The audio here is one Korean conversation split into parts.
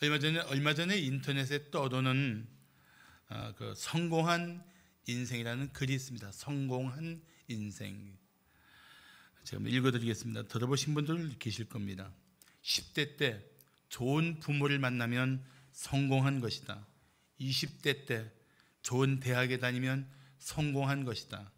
얼마 전에 인터넷에 떠도는 그 성공한 인생이라는 글이 있습니다. 성공한 인생. 제가 한번 읽어드리겠습니다. 들어보신 분들 계실 겁니다. 10대 때 좋은 부모를 만나면 성공한 것이다. 20대 때 좋은 대학에 다니면 성공한 것이다.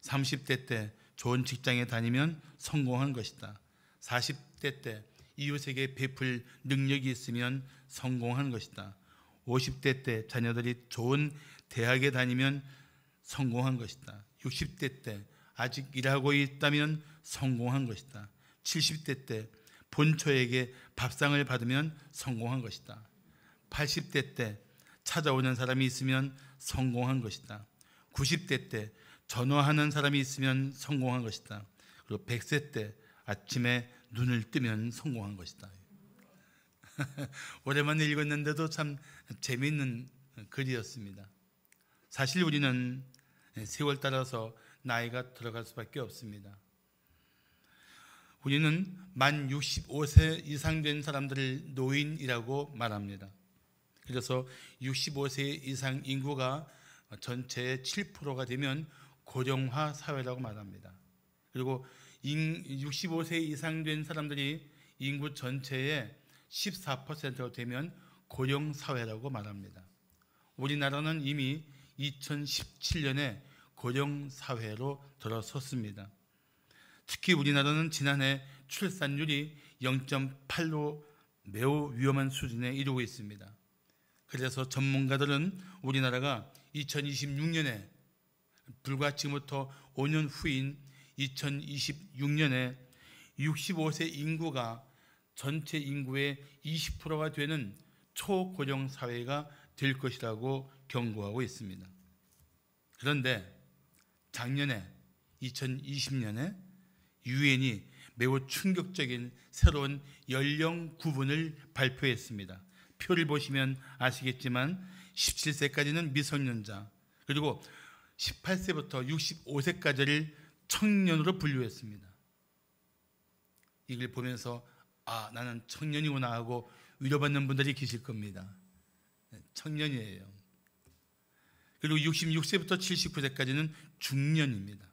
30대 때 좋은 직장에 다니면 성공한 것이다. 40대 때 이웃에게 베풀 능력이 있으면 성공한 것이다. 50대 때 자녀들이 좋은 대학에 다니면 성공한 것이다. 60대 때 아직 일하고 있다면 성공한 것이다. 70대 때 본처에게 밥상을 받으면 성공한 것이다. 80대 때 찾아오는 사람이 있으면 성공한 것이다. 90대 때 전화하는 사람이 있으면 성공한 것이다. 그리고 100세 때 아침에 눈을 뜨면 성공한 것이다. 오랜만에 읽었는데도 참 재미있는 글이었습니다. 사실 우리는 세월 따라서 나이가 들어갈 수밖에 없습니다. 우리는 만 65세 이상 된 사람들을 노인이라고 말합니다. 그래서 65세 이상 인구가 전체의 7%가 되면 고령화 사회라고 말합니다. 그리고 65세 이상 된 사람들이 인구 전체의 14%가 되면 고령 사회라고 말합니다. 우리나라는 이미 2017년에 고령 사회로 들어섰습니다. 특히 우리나라는 지난해 출산율이 0.8로 매우 위험한 수준에 이르고 있습니다. 그래서 전문가들은 우리나라가 2026년에 불과 지금부터 5년 후인 2026년에 65세 인구가 전체 인구의 20%가 되는 초고령 사회가 될 것이라고 경고하고 있습니다. 그런데 작년에 2020년에 유엔이 매우 충격적인 새로운 연령 구분을 발표했습니다. 표를 보시면 아시겠지만 17세까지는 미성년자, 그리고 18세부터 65세까지를 청년으로 분류했습니다. 이걸 보면서 나는 청년이구나 하고 위로받는 분들이 계실 겁니다. 청년이에요. 그리고 66세부터 79세까지는 중년입니다.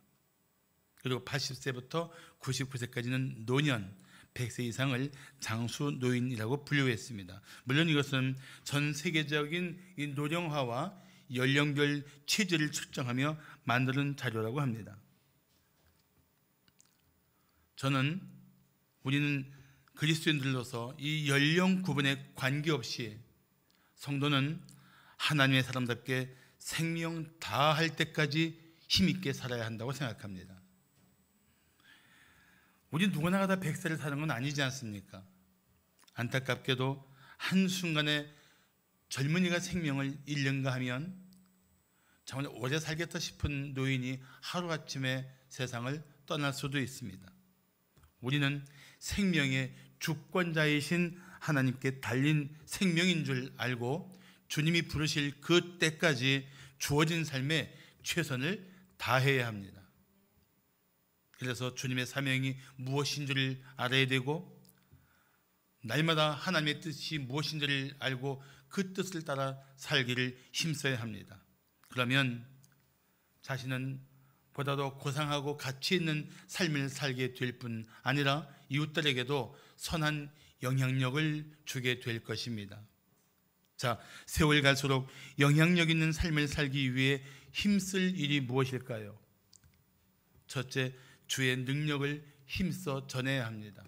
그리고 80세부터 99세까지는 노년, 100세 이상을 장수 노인이라고 분류했습니다. 물론 이것은 전 세계적인 이 노령화와 연령별 체질을 측정하며 만드는 자료라고 합니다. 우리는 그리스도인들로서 이 연령 구분에 관계없이 성도는 하나님의 사람답게 생명 다할 때까지 힘있게 살아야 한다고 생각합니다. 우리 누구나 다 100세를 사는 건 아니지 않습니까? 안타깝게도 한순간에 젊은이가 생명을 잃는가 하면 정말 오래 살겠다 싶은 노인이 하루아침에 세상을 떠날 수도 있습니다. 우리는 생명의 주권자이신 하나님께 달린 생명인 줄 알고 주님이 부르실 그 때까지 주어진 삶에 최선을 다해야 합니다. 그래서 주님의 사명이 무엇인 줄 알아야 되고 날마다 하나님의 뜻이 무엇인 줄 알고 그 뜻을 따라 살기를 힘써야 합니다. 그러면 자신은 보다 더 고상하고 가치 있는 삶을 살게 될 뿐 아니라 이웃들에게도 선한 영향력을 주게 될 것입니다. 자, 세월 갈수록 영향력 있는 삶을 살기 위해 힘쓸 일이 무엇일까요? 첫째, 주의 능력을 힘써 전해야 합니다.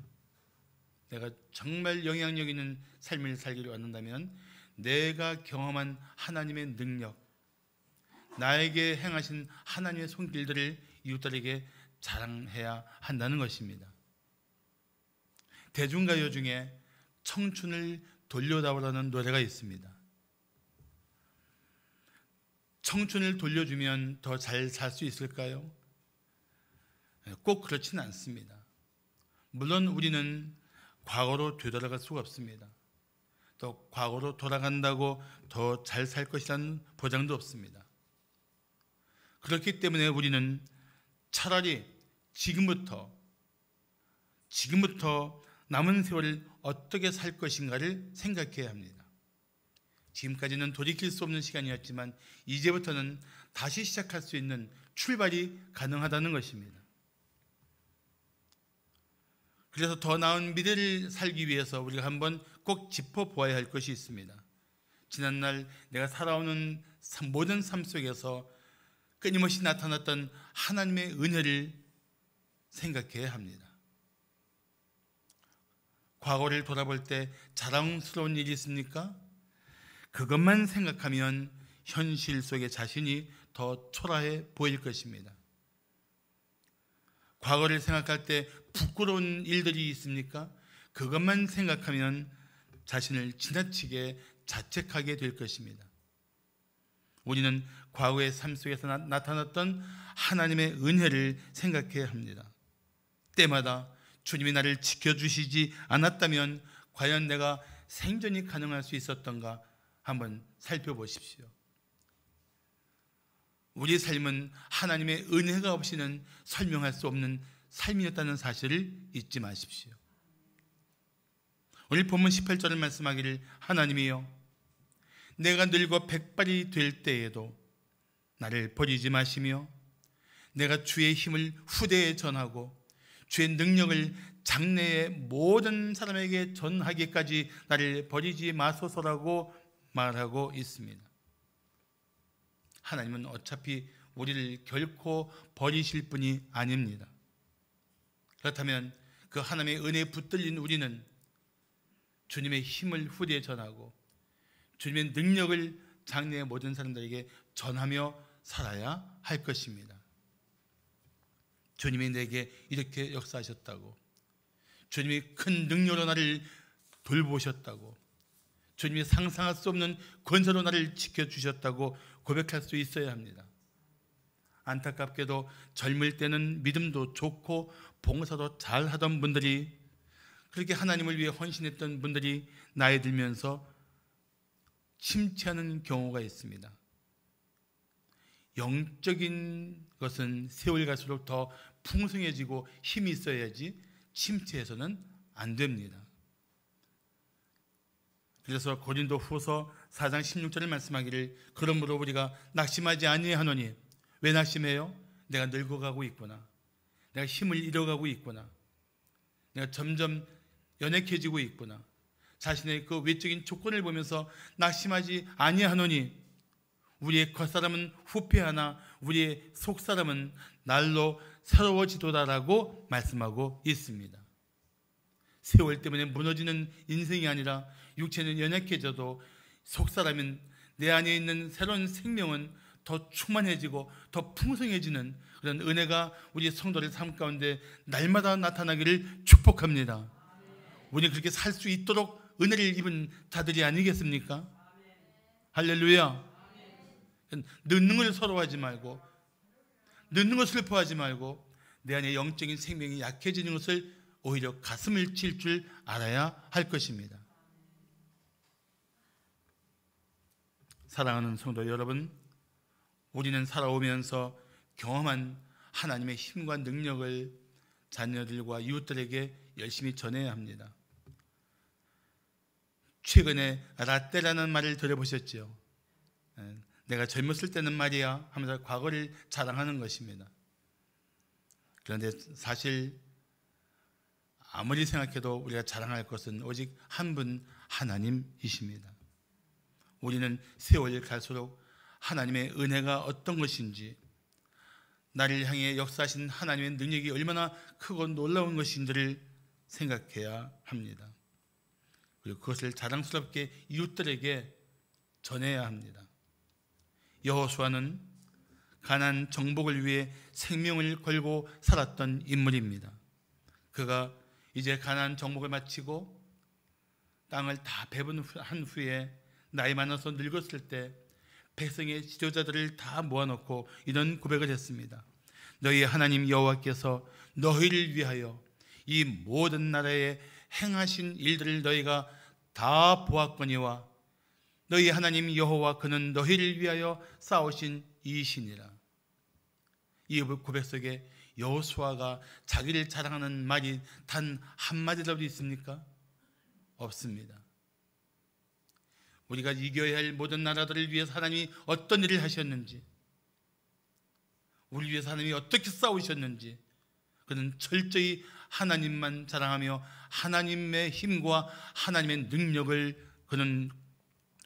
내가 정말 영향력 있는 삶을 살기를 원한다면 내가 경험한 하나님의 능력, 나에게 행하신 하나님의 손길들을 이웃들에게 자랑해야 한다는 것입니다. 대중가요 중에 청춘을 돌려다오라는 노래가 있습니다. 청춘을 돌려주면 더 잘 살 수 있을까요? 꼭 그렇지는 않습니다. 물론 우리는 과거로 되돌아갈 수가 없습니다. 또 과거로 돌아간다고 더 잘 살 것이라는 보장도 없습니다. 그렇기 때문에 우리는 차라리 지금부터 남은 세월을 어떻게 살 것인가를 생각해야 합니다. 지금까지는 돌이킬 수 없는 시간이었지만 이제부터는 다시 시작할 수 있는 출발이 가능하다는 것입니다. 그래서 더 나은 미래를 살기 위해서 우리가 한번 꼭 짚어보아야 할 것이 있습니다. 지난날 내가 살아오는 모든 삶 속에서 끊임없이 나타났던 하나님의 은혜를 생각해야 합니다. 과거를 돌아볼 때 자랑스러운 일이 있습니까? 그것만 생각하면 현실 속의 자신이 더 초라해 보일 것입니다. 과거를 생각할 때 부끄러운 일들이 있습니까? 그것만 생각하면 자신을 지나치게 자책하게 될 것입니다. 우리는 과거의 삶 속에서 나타났던 하나님의 은혜를 생각해야 합니다. 때마다 주님이 나를 지켜주시지 않았다면 과연 내가 생존이 가능할 수 있었던가 한번 살펴보십시오. 우리의 삶은 하나님의 은혜가 없이는 설명할 수 없는 삶이었다는 사실을 잊지 마십시오. 오늘 본문 18절을 말씀하기를 하나님이여 내가 늙어 백발이 될 때에도 나를 버리지 마시며 내가 주의 힘을 후대에 전하고 주의 능력을 장래의 모든 사람에게 전하기까지 나를 버리지 마소서라고 말하고 있습니다. 하나님은 어차피 우리를 결코 버리실 분이 아닙니다. 그렇다면 그 하나님의 은혜에 붙들린 우리는 주님의 힘을 후대에 전하고 주님의 능력을 장래의 모든 사람들에게 전하며 살아야 할 것입니다. 주님이 내게 이렇게 역사하셨다고, 주님이 큰 능력으로 나를 돌보셨다고, 주님이 상상할 수 없는 권세로 나를 지켜주셨다고 고백할 수 있어야 합니다. 안타깝게도 젊을 때는 믿음도 좋고 봉사도 잘하던 분들이, 그렇게 하나님을 위해 헌신했던 분들이 나이 들면서 침체하는 경우가 있습니다. 영적인 것은 세월 갈수록 더 풍성해지고 힘이 있어야지 침체해서는 안 됩니다. 그래서 고린도 후서 4장 16절을 말씀하기를 그러므로 우리가 낙심하지 아니하노니 왜 낙심해요? 내가 늙어가고 있구나. 내가 힘을 잃어가고 있구나. 내가 점점 연약해지고 있구나. 자신의 그 외적인 조건을 보면서 낙심하지 아니하노니 우리의 겉사람은 후패하나 우리의 속사람은 날로 새로워지도다라고 말씀하고 있습니다. 세월 때문에 무너지는 인생이 아니라 육체는 연약해져도 속사람인 내 안에 있는 새로운 생명은 더 충만해지고 더 풍성해지는 그런 은혜가 우리 성도의 삶 가운데 날마다 나타나기를 축복합니다. 우리는 그렇게 살 수 있도록 은혜를 입은 자들이 아니겠습니까? 할렐루야. 늦는 걸 서러워하지 말고, 늦는 걸 슬퍼하지 말고 내 안에 영적인 생명이 약해지는 것을 오히려 가슴을 칠 줄 알아야 할 것입니다. 사랑하는 성도 여러분, 우리는 살아오면서 경험한 하나님의 힘과 능력을 자녀들과 이웃들에게 열심히 전해야 합니다. 최근에 라떼라는 말을 들어보셨죠? 내가 젊었을 때는 말이야 하면서 과거를 자랑하는 것입니다. 그런데 사실 아무리 생각해도 우리가 자랑할 것은 오직 한 분 하나님이십니다. 우리는 세월이 갈수록 하나님의 은혜가 어떤 것인지, 나를 향해 역사하신 하나님의 능력이 얼마나 크고 놀라운 것인지를 생각해야 합니다. 그리고 그것을 자랑스럽게 이웃들에게 전해야 합니다. 여호수아는 가나안 정복을 위해 생명을 걸고 살았던 인물입니다. 그가 이제 가나안 정복을 마치고 땅을 다 배분한 후에 나이 많아서 늙었을 때 백성의 지도자들을 다 모아놓고 이런 고백을 했습니다. 너희 하나님 여호와께서 너희를 위하여 이 모든 나라에 행하신 일들을 너희가 다 보았거니와 너희 하나님 여호와 그는 너희를 위하여 싸우신 이이시니라. 이 고백 속에 여호수아가 자기를 자랑하는 말이 단 한마디라도 있습니까? 없습니다. 우리가 이겨야 할 모든 나라들을 위해서 하나님이 어떤 일을 하셨는지, 우리를 위해서 하나님이 어떻게 싸우셨는지, 그는 철저히 하나님만 자랑하며 하나님의 힘과 하나님의 능력을 그는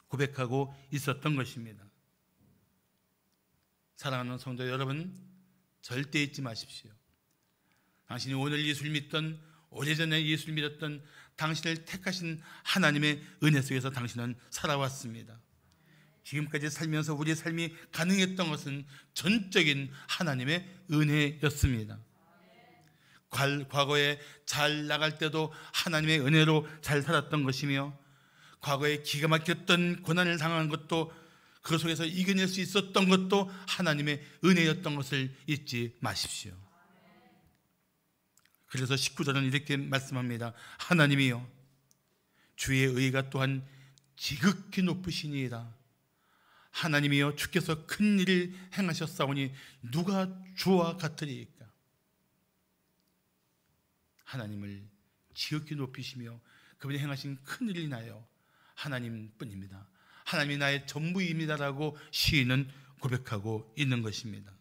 고백하고 있었던 것입니다. 사랑하는 성도 여러분, 절대 잊지 마십시오. 당신이 오늘 예수를 믿던, 오래전에 예수를 믿었던 당신을 택하신 하나님의 은혜 속에서 당신은 살아왔습니다. 지금까지 살면서 우리의 삶이 가능했던 것은 전적인 하나님의 은혜였습니다. 과거에 잘 나갈 때도 하나님의 은혜로 잘 살았던 것이며, 과거에 기가 막혔던 고난을 당한 것도, 그 속에서 이겨낼 수 있었던 것도 하나님의 은혜였던 것을 잊지 마십시오. 그래서 19절은 이렇게 말씀합니다. 하나님이여 주의 의가 또한 지극히 높으시니이다. 하나님이여 주께서 큰 일을 행하셨사오니 누가 주와 같으리이까. 하나님을 지극히 높이시며 그분이 행하신 큰 일이 나요 하나님뿐입니다. 하나님이 나의 전부입니다라고 시인은 고백하고 있는 것입니다.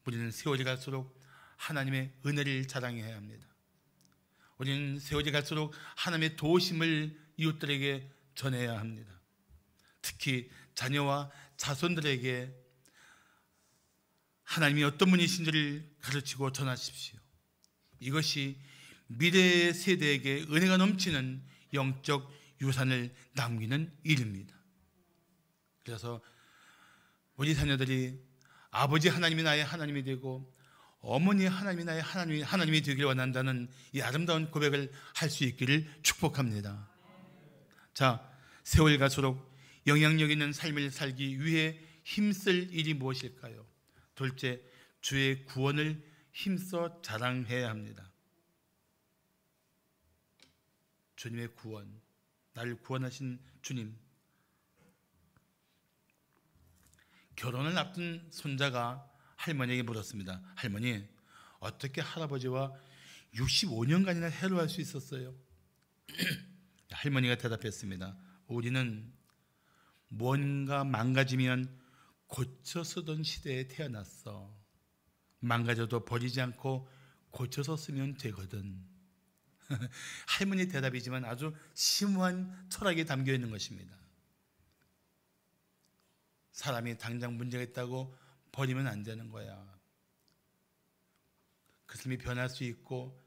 우리는 세월이 갈수록 하나님의 은혜를 자랑해야 합니다. 우리는 세월이 갈수록 하나님의 도우심을 이웃들에게 전해야 합니다. 특히 자녀와 자손들에게 하나님이 어떤 분이신지를 가르치고 전하십시오. 이것이 미래 세대에게 은혜가 넘치는 영적 유산을 남기는 일입니다. 그래서 우리 자녀들이 아버지 하나님이 나의 하나님이 되고 어머니 하나님이 나의 하나님이 되기를 원한다는 이 아름다운 고백을 할 수 있기를 축복합니다. 자, 세월 갈수록 영향력 있는 삶을 살기 위해 힘쓸 일이 무엇일까요? 둘째, 주의 구원을 힘써 자랑해야 합니다. 주님의 구원, 나를 구원하신 주님. 결혼을 앞둔 손자가 할머니에게 물었습니다. 할머니, 어떻게 할아버지와 65년간이나 해로할 수 있었어요? 할머니가 대답했습니다. 우리는 뭔가 망가지면 고쳐 쓰던 시대에 태어났어. 망가져도 버리지 않고 고쳐서 쓰면 되거든. 할머니 대답이지만 아주 심오한 철학이 담겨 있는 것입니다. 사람이 당장 문제가 있다고 버리면 안 되는 거야. 그 사람이 변할 수 있고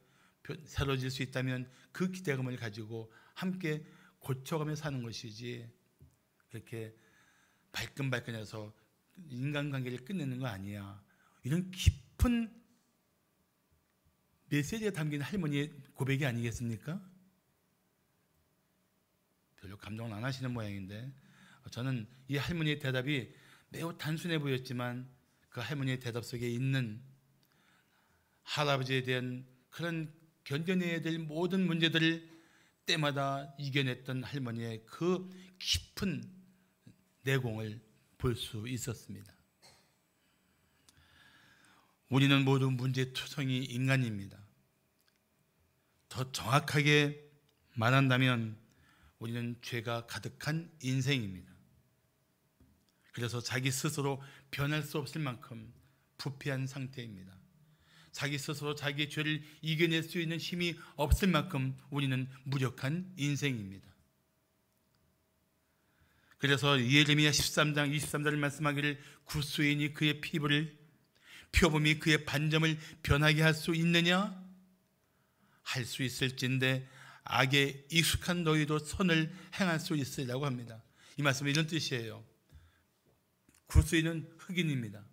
새로워질 수 있다면 그 기대감을 가지고 함께 고쳐가며 사는 것이지, 그렇게 발끈발끈해서 인간관계를 끝내는 거 아니야. 이런 깊은 메시지가 담긴 할머니의 고백이 아니겠습니까? 별로 감동을 안 하시는 모양인데, 저는 이 할머니의 대답이 매우 단순해 보였지만 그 할머니의 대답 속에 있는 할아버지에 대한 그런 견뎌내야 될 모든 문제들을 때마다 이겨냈던 할머니의 그 깊은 내공을 볼 수 있었습니다. 우리는 모두 문제투성이 인간입니다. 더 정확하게 말한다면 우리는 죄가 가득한 인생입니다. 그래서 자기 스스로 변할 수 없을 만큼 부패한 상태입니다. 자기 스스로 자기의 죄를 이겨낼 수 있는 힘이 없을 만큼 우리는 무력한 인생입니다. 그래서 예레미야 13장 23절을 말씀하기를 구수인이 그의 피부를, 표범이 그의 반점을 변하게 할 수 있느냐? 할 수 있을진데 악에 익숙한 너희도 선을 행할 수 있으리라고 합니다. 이 말씀은 이런 뜻이에요. 구수인은 흑인입니다.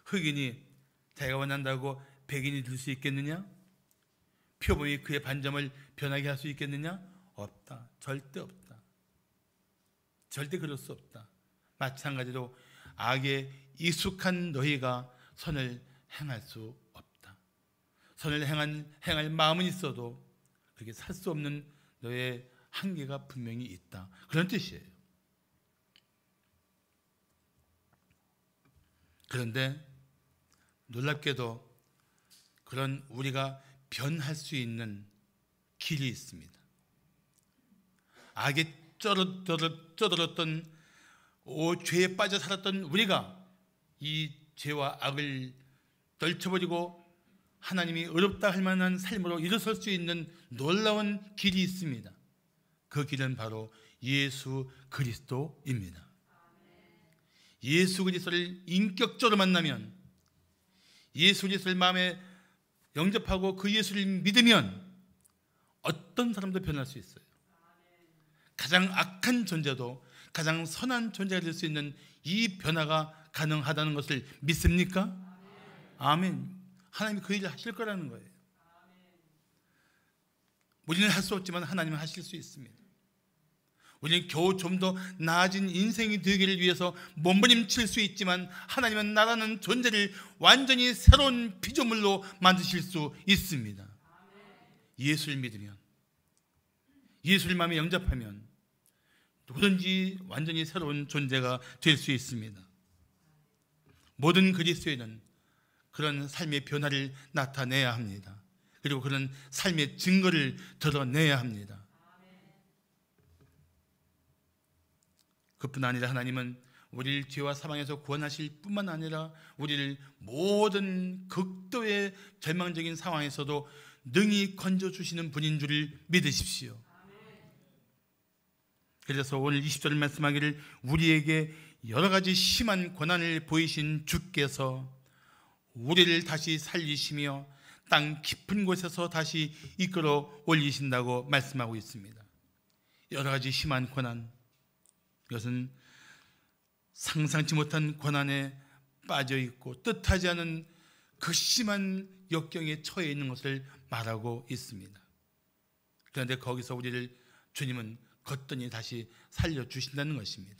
흑인이 자기가 원한다고 백인이 될 수 있겠느냐? 표범이 그의 반점을 변하게 할 수 있겠느냐? 없다. 절대 없다. 절대 그럴 수 없다. 마찬가지로 악에 익숙한 너희가 선을 행할 수 없다. 선을 행할 마음은 있어도 그렇게 살 수 없는 너의 한계가 분명히 있다. 그런 뜻이에요. 그런데 놀랍게도 그런 우리가 변할 수 있는 길이 있습니다. 악에 쩌들었던 죄에 빠져 살았던 우리가 이 죄와 악을 떨쳐버리고 하나님이 어렵다 할 만한 삶으로 일어설 수 있는 놀라운 길이 있습니다. 그 길은 바로 예수 그리스도입니다. 예수 그리스도를 인격적으로 만나면, 예수 그리스도를 마음에 영접하고 그 예수를 믿으면 어떤 사람도 변할 수 있어요. 가장 악한 존재도 가장 선한 존재가 될 수 있는 이 변화가 가능하다는 것을 믿습니까? 아멘. 하나님이 그 일을 하실 거라는 거예요. 우리는 할 수 없지만 하나님은 하실 수 있습니다. 우리는 겨우 좀 더 나아진 인생이 되기를 위해서 몸부림칠 수 있지만 하나님은 나라는 존재를 완전히 새로운 피조물로 만드실 수 있습니다. 예수를 믿으면, 예수를 마음에 영접하면 누구든지 완전히 새로운 존재가 될 수 있습니다. 모든 그리스도인은 그런 삶의 변화를 나타내야 합니다. 그리고 그런 삶의 증거를 드러내야 합니다. 그뿐 아니라 하나님은 우리를 죄와 사망에서 구원하실 뿐만 아니라 우리를 모든 극도의 절망적인 상황에서도 능히 건져주시는 분인 줄을 믿으십시오. 그래서 오늘 20절을 말씀하기를 우리에게 여러 가지 심한 고난을 보이신 주께서 우리를 다시 살리시며 땅 깊은 곳에서 다시 이끌어 올리신다고 말씀하고 있습니다. 여러 가지 심한 고난, 이것은 상상치 못한 고난에 빠져 있고 뜻하지 않은 그 심한 역경에 처해 있는 것을 말하고 있습니다. 그런데 거기서 우리를 주님은 거뜬히 다시 살려주신다는 것입니다.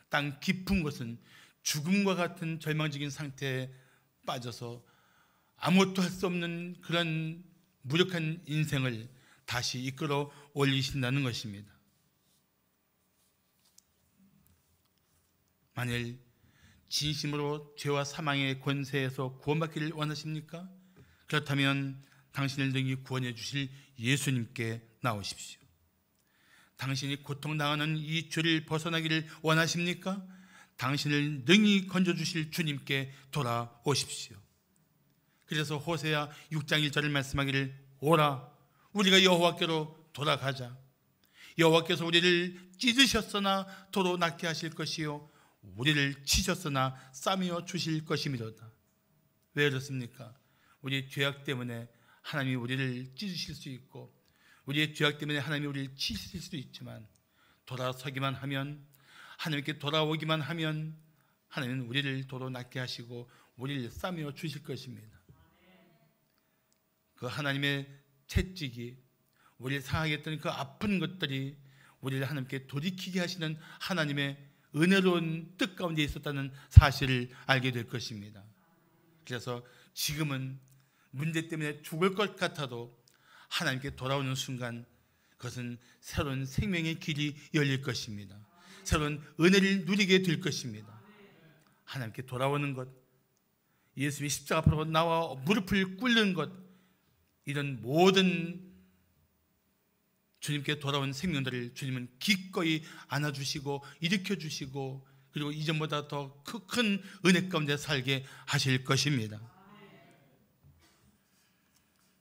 땅 깊은 곳은 죽음과 같은 절망적인 상태에 빠져서 아무것도 할 수 없는 그런 무력한 인생을 다시 이끌어 올리신다는 것입니다. 만일 진심으로 죄와 사망의 권세에서 구원받기를 원하십니까? 그렇다면 당신을 능히 구원해 주실 예수님께 나오십시오. 당신이 고통당하는 이 죄를 벗어나기를 원하십니까? 당신을 능히 건져주실 주님께 돌아오십시오. 그래서 호세아 6장 1절을 말씀하기를 오라 우리가 여호와께로 돌아가자. 여호와께서 우리를 찢으셨으나 도로 낫게 하실 것이요 우리를 치셨으나 싸매어 주실 것이미로다. 왜 그렇습니까? 우리의 죄악 때문에 하나님이 우리를 찢으실 수 있고 우리의 죄악 때문에 하나님이 우리를 치실 수도 있지만 돌아서기만 하면, 하나님께 돌아오기만 하면 하나님은 우리를 도로 낫게 하시고 우리를 싸매어 주실 것입니다. 그 하나님의 채찍이 우리를 상하게 했던 그 아픈 것들이 우리를 하나님께 돌이키게 하시는 하나님의 은혜로운 뜻 가운데 있었다는 사실을 알게 될 것입니다. 그래서 지금은 문제 때문에 죽을 것 같아도 하나님께 돌아오는 순간 그것은 새로운 생명의 길이 열릴 것입니다. 새로운 은혜를 누리게 될 것입니다. 하나님께 돌아오는 것, 예수님이 십자가 앞으로 나와 무릎을 꿇는 것, 이런 모든 주님께 돌아온 생명들을 주님은 기꺼이 안아주시고 일으켜주시고 그리고 이전보다 더 큰 은혜 가운데 살게 하실 것입니다.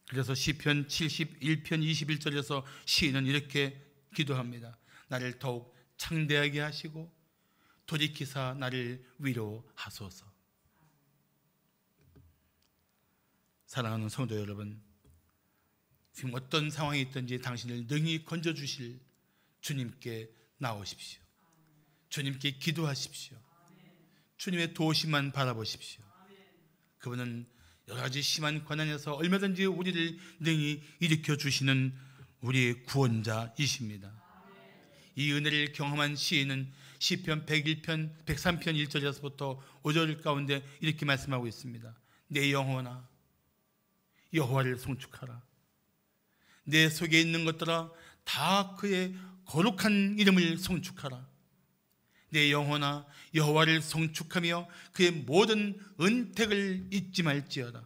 그래서 시편 71편 21절에서 시인은 이렇게 기도합니다. 나를 더욱 창대하게 하시고 돌이키사 나를 위로하소서. 사랑하는 성도 여러분, 지금 어떤 상황이 있든지 당신을 능히 건져주실 주님께 나오십시오. 주님께 기도하십시오. 주님의 도우심만 바라보십시오. 그분은 여러 가지 심한 고난에서 얼마든지 우리를 능히 일으켜 주시는 우리의 구원자이십니다. 이 은혜를 경험한 시인은 시편 101편 103편 1절에서부터 5절 가운데 이렇게 말씀하고 있습니다. 내 영혼아 여호와를 송축하라. 내 속에 있는 것들아 다 그의 거룩한 이름을 송축하라. 내 영혼아 여호와를 송축하며 그의 모든 은택을 잊지 말지어다.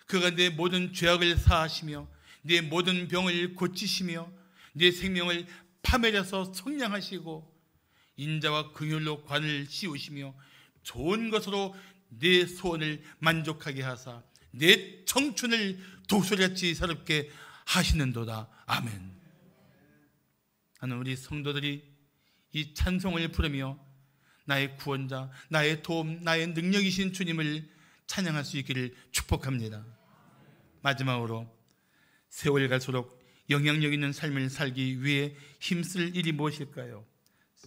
그가 내 모든 죄악을 사하시며 내 모든 병을 고치시며 내 생명을 파멸해서 성량하시고 인자와 긍휼로 관을 씌우시며 좋은 것으로 내 소원을 만족하게 하사 내 청춘을 독수리같이 새롭게 하시는도다. 아멘. 하는 우리 성도들이 이 찬송을 부르며 나의 구원자, 나의 도움, 나의 능력이신 주님을 찬양할 수 있기를 축복합니다. 마지막으로 세월 갈수록 영향력 있는 삶을 살기 위해 힘쓸 일이 무엇일까요?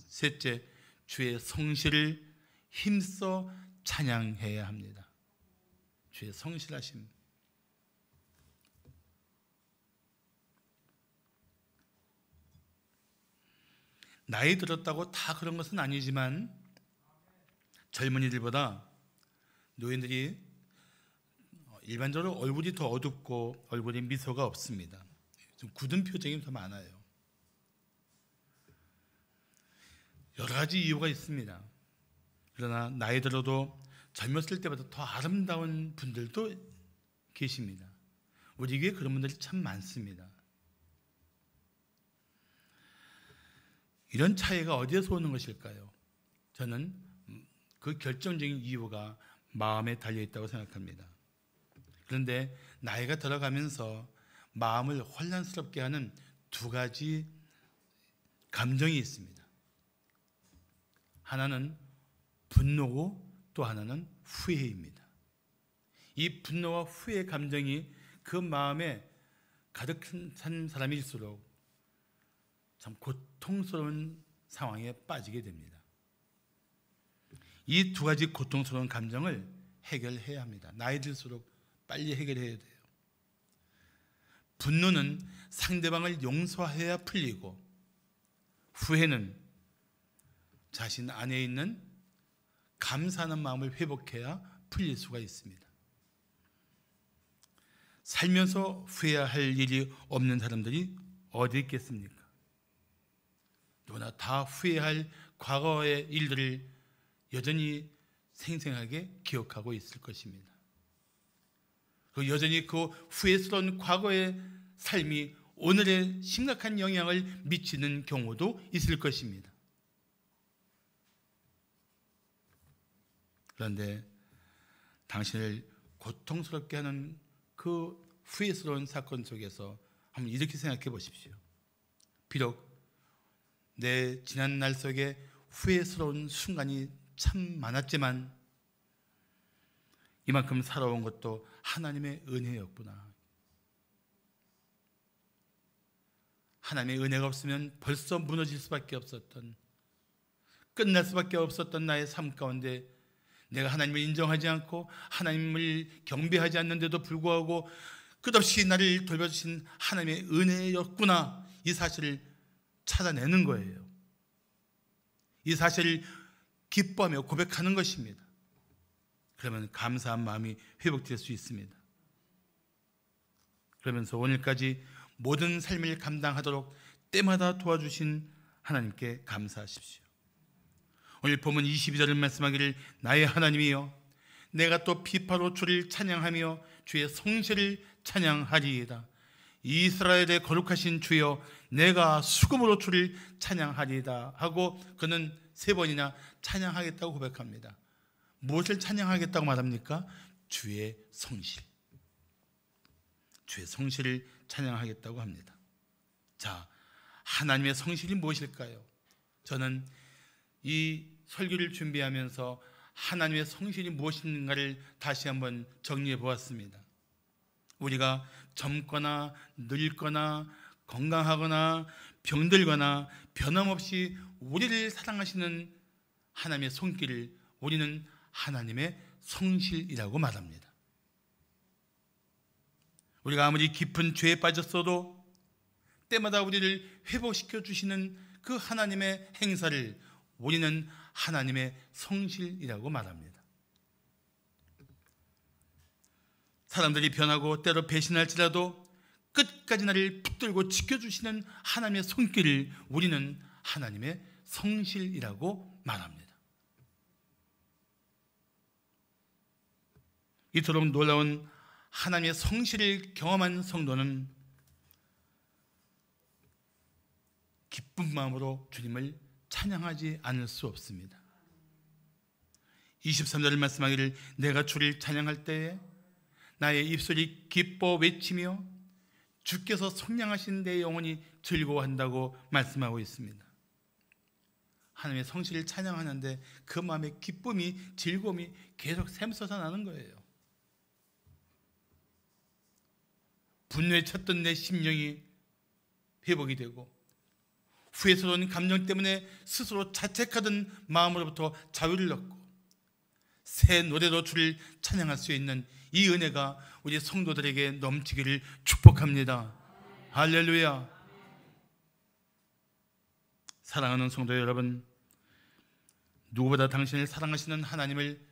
셋째, 주의 성실을 힘써 찬양해야 합니다. 주의 성실하심. 나이 들었다고 다 그런 것은 아니지만 젊은이들보다 노인들이 일반적으로 얼굴이 더 어둡고 얼굴에 미소가 없습니다. 좀 굳은 표정이 더 많아요. 여러 가지 이유가 있습니다. 그러나 나이 들어도 젊었을 때보다 더 아름다운 분들도 계십니다. 우리 교회에 그런 분들이 참 많습니다. 이런 차이가 어디에서 오는 것일까요? 저는 그 결정적인 이유가 마음에 달려있다고 생각합니다. 그런데 나이가 들어가면서 마음을 혼란스럽게 하는 두 가지 감정이 있습니다. 하나는 분노고 또 하나는 후회입니다. 이 분노와 후회 감정이 그 마음에 가득 찬 사람일수록 참 고통스러운 상황에 빠지게 됩니다. 이 두 가지 고통스러운 감정을 해결해야 합니다. 나이 들수록 빨리 해결해야 돼요. 분노는 상대방을 용서해야 풀리고, 후회는 자신 안에 있는 감사하는 마음을 회복해야 풀릴 수가 있습니다. 살면서 후회할 일이 없는 사람들이 어디 있겠습니까? 누구나 다 후회할 과거의 일들을 여전히 생생하게 기억하고 있을 것입니다. 그리고 여전히 그 후회스러운 과거의 삶이 오늘의 심각한 영향을 미치는 경우도 있을 것입니다. 그런데 당신을 고통스럽게 하는 그 후회스러운 사건 속에서 한번 이렇게 생각해 보십시오. 비록 내 지난 날 속에 후회스러운 순간이 참 많았지만 이만큼 살아온 것도 하나님의 은혜였구나. 하나님의 은혜가 없으면 벌써 무너질 수밖에 없었던, 끝날 수밖에 없었던 나의 삶 가운데 내가 하나님을 인정하지 않고 하나님을 경배하지 않는데도 불구하고 끝없이 나를 돌봐주신 하나님의 은혜였구나, 이 사실을 찾아내는 거예요. 이 사실을 기뻐하며 고백하는 것입니다. 그러면 감사한 마음이 회복될 수 있습니다. 그러면서 오늘까지 모든 삶을 감당하도록 때마다 도와주신 하나님께 감사하십시오. 오늘 본문 22절을 말씀하기를, 나의 하나님이여, 내가 또 비파로 주를 찬양하며 주의 성실을 찬양하리이다. 이스라엘의 거룩하신 주여, 내가 수금으로 주를 찬양하리이다 하고 그는 3번이나 찬양하겠다고 고백합니다. 무엇을 찬양하겠다고 말합니까? 주의 성실. 주의 성실을 찬양하겠다고 합니다. 자, 하나님의 성실이 무엇일까요? 저는 이 설교를 준비하면서 하나님의 성실이 무엇인가를 다시 한번 정리해 보았습니다. 우리가 젊거나 늙거나 건강하거나 병들거나 변함없이 우리를 사랑하시는 하나님의 손길을 우리는 하나님의 성실이라고 말합니다. 우리가 아무리 깊은 죄에 빠졌어도 때마다 우리를 회복시켜 주시는 그 하나님의 행사를 우리는 하나님의 성실이라고 말합니다. 사람들이 변하고 때로 배신할지라도 끝까지 나를 붙들고 지켜주시는 하나님의 손길을 우리는 하나님의 성실이라고 말합니다. 이토록 놀라운 하나님의 성실을 경험한 성도는 기쁜 마음으로 주님을 찬양하지 않을 수 없습니다. 23절을 말씀하기를 내가 주를 찬양할 때에 나의 입술이 기뻐 외치며 주께서 속량하신 내 영혼이 즐거워한다고 말씀하고 있습니다. 하나님의 성실을 찬양하는데 그 마음의 기쁨이, 즐거움이 계속 샘솟아 나는 거예요. 분노에 쳤던 내 심령이 회복이 되고 후회스러운 감정 때문에 스스로 자책하던 마음으로부터 자유를 얻고 새 노래로 주를 찬양할 수 있는 이 은혜가 우리 성도들에게 넘치기를 축복합니다. 할렐루야. 사랑하는 성도 여러분, 누구보다 당신을 사랑하시는 하나님을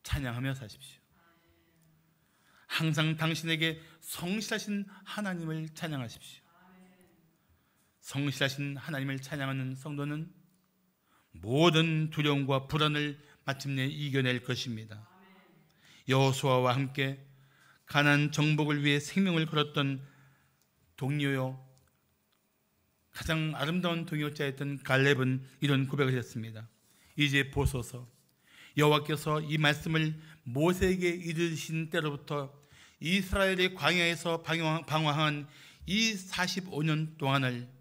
찬양하며 사십시오. 항상 당신에게 성실하신 하나님을 찬양하십시오. 성실하신 하나님을 찬양하는 성도는 모든 두려움과 불안을 마침내 이겨낼 것입니다. 여호수아와 함께 가나안 정복을 위해 생명을 걸었던 동료요, 가장 아름다운 동역자였던 갈렙은 이런 고백을 했습니다. 이제 보소서, 여호와께서 이 말씀을 모세에게 이르신 때로부터 이스라엘의 광야에서 방황한 이 45년 동안을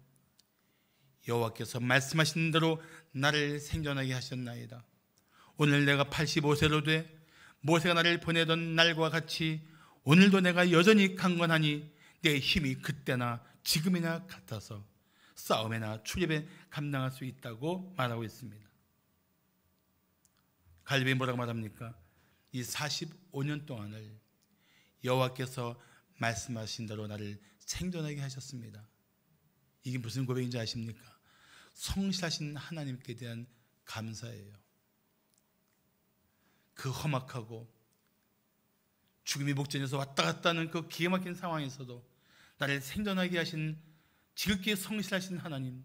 여호와께서 말씀하신 대로 나를 생존하게 하셨나이다. 오늘 내가 85세로 돼 모세가 나를 보내던 날과 같이 오늘도 내가 여전히 강건하니 내 힘이 그때나 지금이나 같아서 싸움에나 출입에 감당할 수 있다고 말하고 있습니다. 갈렙이 뭐라고 말합니까? 이 45년 동안을 여호와께서 말씀하신 대로 나를 생존하게 하셨습니다. 이게 무슨 고백인지 아십니까? 성실하신 하나님께 대한 감사예요. 그 험악하고 죽음의 목전에서 왔다 갔다 하는 그 기가 막힌 상황에서도 나를 생존하게 하신 지극히 성실하신 하나님,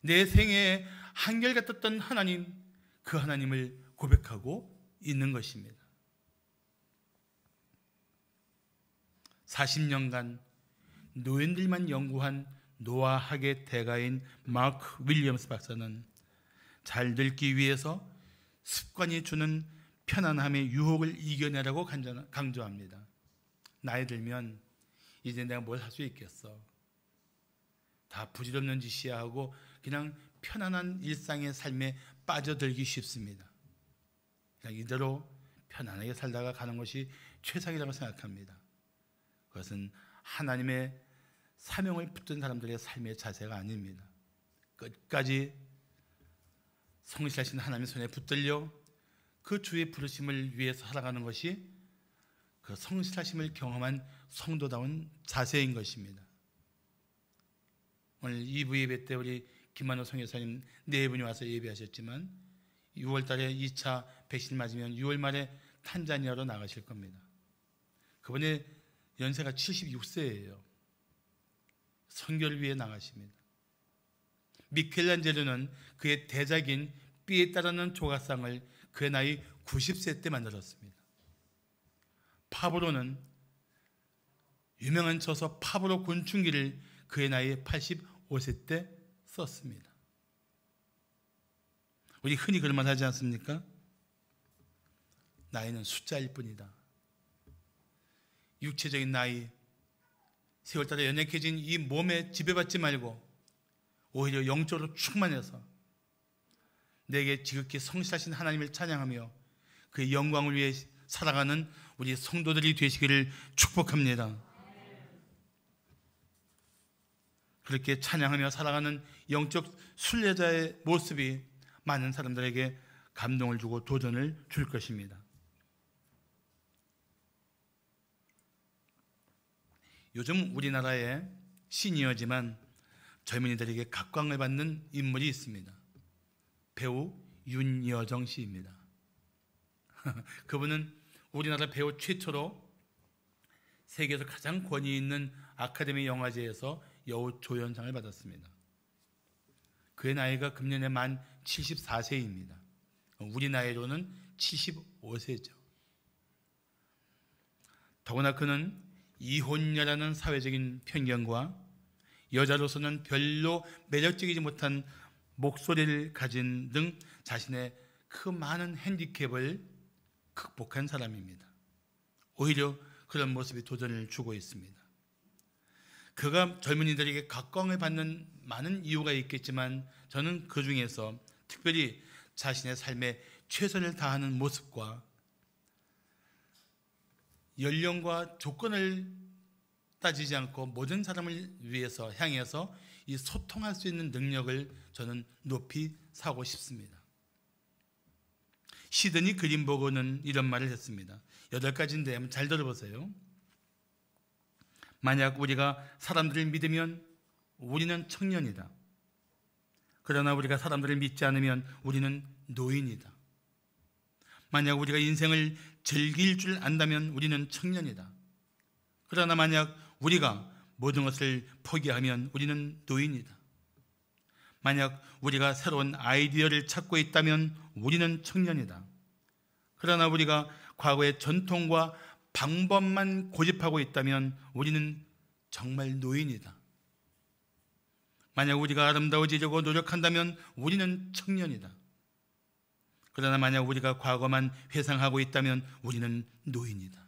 내 생애에 한결같았던 하나님, 그 하나님을 고백하고 있는 것입니다. 40년간 노인들만 연구한 노화학의 대가인 마크 윌리엄스 박사는 잘 늙기 위해서 습관이 주는 편안함의 유혹을 이겨내라고 강조합니다. 나이 들면 이제 내가 뭘 할 수 있겠어, 다 부질없는 짓이야 하고 그냥 편안한 일상의 삶에 빠져들기 쉽습니다. 그냥 이대로 편안하게 살다가 가는 것이 최상이라고 생각합니다. 그것은 하나님의 사명을 붙든 사람들의 삶의 자세가 아닙니다. 끝까지 성실하신 하나님의 손에 붙들려 그 주의 부르심을 위해서 살아가는 것이 그 성실하심을 경험한 성도다운 자세인 것입니다. 오늘 2부 예배 때 우리 김만호 성교사님 4분이 와서 예배하셨지만 6월 달에 2차 백신 맞으면 6월 말에 탄자니아로 나가실 겁니다. 그분의 연세가 76세예요. 선교를 위해 나가십니다. 미켈란젤로는 그의 대작인 피에타라는 조각상을 그의 나이 90세 때 만들었습니다. 파브로는 유명한 저서 파브로 곤충기를 그의 나이 85세 때 썼습니다. 우리 흔히 그런 말 하지 않습니까? 나이는 숫자일 뿐이다. 육체적인 나이, 세월 따라 연약해진 이 몸에 지배받지 말고 오히려 영적으로 충만해서 내게 지극히 성실하신 하나님을 찬양하며 그의 영광을 위해 살아가는 우리 성도들이 되시기를 축복합니다. 그렇게 찬양하며 살아가는 영적 순례자의 모습이 많은 사람들에게 감동을 주고 도전을 줄 것입니다. 요즘 우리나라에 시니어지만 젊은이들에게 각광을 받는 인물이 있습니다. 배우 윤여정 씨입니다. 그분은 우리나라 배우 최초로 세계에서 가장 권위 있는 아카데미 영화제에서 여우 조연상을 받았습니다. 그의 나이가 금년에 만 74세입니다. 우리 나이로는 75세죠. 더구나 그는 이혼녀라는 사회적인 편견과 여자로서는 별로 매력적이지 못한 목소리를 가진 등 자신의 그 많은 핸디캡을 극복한 사람입니다. 오히려 그런 모습이 도전을 주고 있습니다. 그가 젊은이들에게 각광을 받는 많은 이유가 있겠지만 저는 그 중에서 특별히 자신의 삶에 최선을 다하는 모습과 연령과 조건을 따지지 않고 모든 사람을 위해서 향해서 이 소통할 수 있는 능력을 저는 높이 사고 싶습니다. 시드니 그린버그는 이런 말을 했습니다. 8가지인데 잘 들어보세요. 만약 우리가 사람들을 믿으면 우리는 청년이다. 그러나 우리가 사람들을 믿지 않으면 우리는 노인이다. 만약 우리가 인생을 즐길 줄 안다면 우리는 청년이다. 그러나 만약 우리가 모든 것을 포기하면 우리는 노인이다. 만약 우리가 새로운 아이디어를 찾고 있다면 우리는 청년이다. 그러나 우리가 과거의 전통과 방법만 고집하고 있다면 우리는 정말 노인이다. 만약 우리가 아름다워지려고 노력한다면 우리는 청년이다. 그러나 만약 우리가 과거만 회상하고 있다면 우리는 노인이다.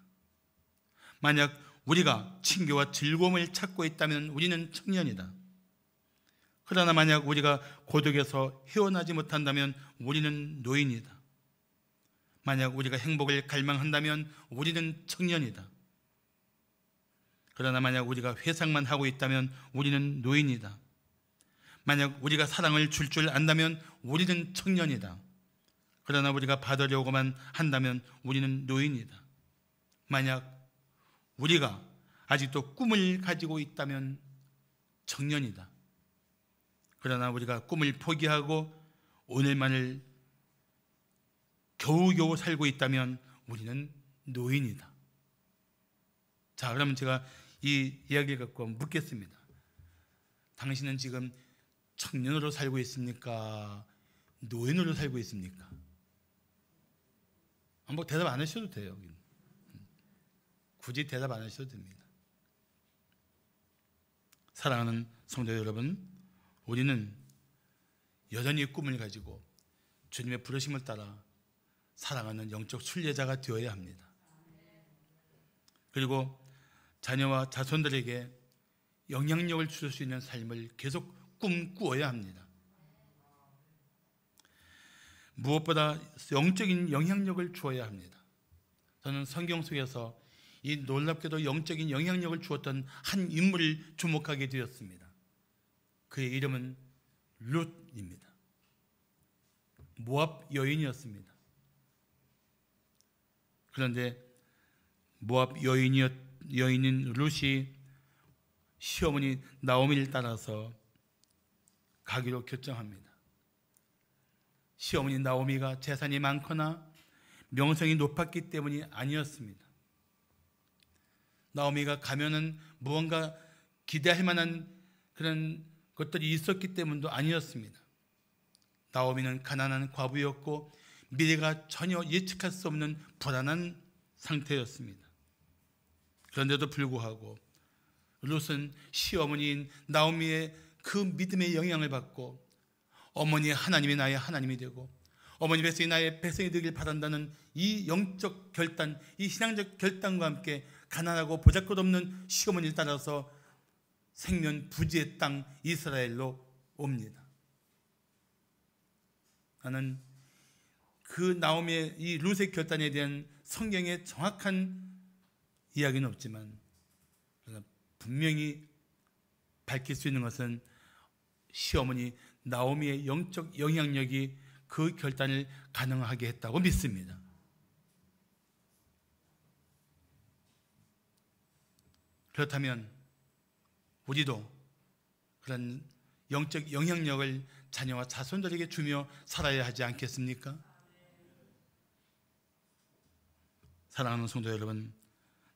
만약 우리가 친교와 즐거움을 찾고 있다면 우리는 청년이다. 그러나 만약 우리가 고독에서 헤어나지 못한다면 우리는 노인이다. 만약 우리가 행복을 갈망한다면 우리는 청년이다. 그러나 만약 우리가 회상만 하고 있다면 우리는 노인이다. 만약 우리가 사랑을 줄 줄 안다면 우리는 청년이다. 그러나 우리가 받으려고만 한다면 우리는 노인이다. 만약 우리가 아직도 꿈을 가지고 있다면 청년이다. 그러나 우리가 꿈을 포기하고 오늘만을 겨우겨우 살고 있다면 우리는 노인이다. 자, 그러면 제가 이 이야기를 갖고 묻겠습니다. 당신은 지금 청년으로 살고 있습니까? 노인으로 살고 있습니까? 뭐 대답 안 하셔도 돼요. 굳이 대답 안 하셔도 됩니다. 사랑하는 성도 여러분, 우리는 여전히 꿈을 가지고 주님의 부르심을 따라 사랑하는 영적 순례자가 되어야 합니다. 그리고 자녀와 자손들에게 영향력을 줄 수 있는 삶을 계속 꿈꾸어야 합니다. 무엇보다 영적인 영향력을 주어야 합니다. 저는 성경 속에서 이 놀랍게도 영적인 영향력을 주었던 한 인물을 주목하게 되었습니다. 그의 이름은 룻입니다. 모압 여인이었습니다. 그런데 모압 여인인 룻이 시어머니 나오미를 따라서 가기로 결정합니다. 시어머니 나오미가 재산이 많거나 명성이 높았기 때문이 아니었습니다. 나오미가 가면은 무언가 기대할 만한 그런 것들이 있었기 때문도 아니었습니다. 나오미는 가난한 과부였고 미래가 전혀 예측할 수 없는 불안한 상태였습니다. 그런데도 불구하고 룻은 시어머니인 나오미의 그 믿음의 영향을 받고 어머니 하나님이 나의 하나님이 되고 어머니 백성이 나의 백성이 되길 바란다는 이 영적 결단, 이 신앙적 결단과 함께 가난하고 보잘것없는 시어머니를 따라서 생면 부지의 땅 이스라엘로 옵니다. 나는 그 나오미의 이 룻의 결단에 대한 성경의 정확한 이야기는 없지만 분명히 밝힐 수 있는 것은 시어머니 나오미의 영적 영향력이 그 결단을 가능하게 했다고 믿습니다. 그렇다면 우리도 그런 영적 영향력을 자녀와 자손들에게 주며 살아야 하지 않겠습니까? 사랑하는 성도 여러분,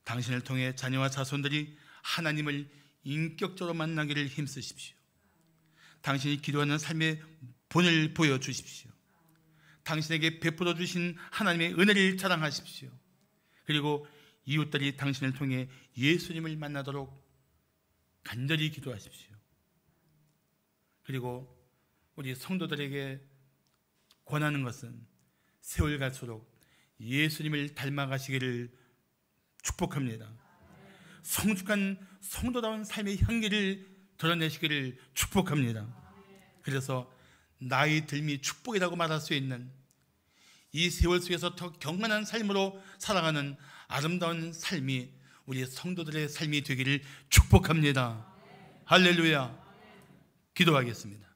당신을 통해 자녀와 자손들이 하나님을 인격적으로 만나기를 힘쓰십시오. 당신이 기도하는 삶의 본을 보여주십시오. 당신에게 베풀어 주신 하나님의 은혜를 자랑하십시오. 그리고 이웃들이 당신을 통해 예수님을 만나도록 간절히 기도하십시오. 그리고 우리 성도들에게 권하는 것은 세월 갈수록 예수님을 닮아가시기를 축복합니다. 성숙한 성도다운 삶의 향기를 드러내시기를 축복합니다. 그래서 나이 들미 축복이라고 말할 수 있는 이 세월 속에서 더 경건한 삶으로 살아가는 아름다운 삶이 우리 성도들의 삶이 되기를 축복합니다. 할렐루야. 기도하겠습니다.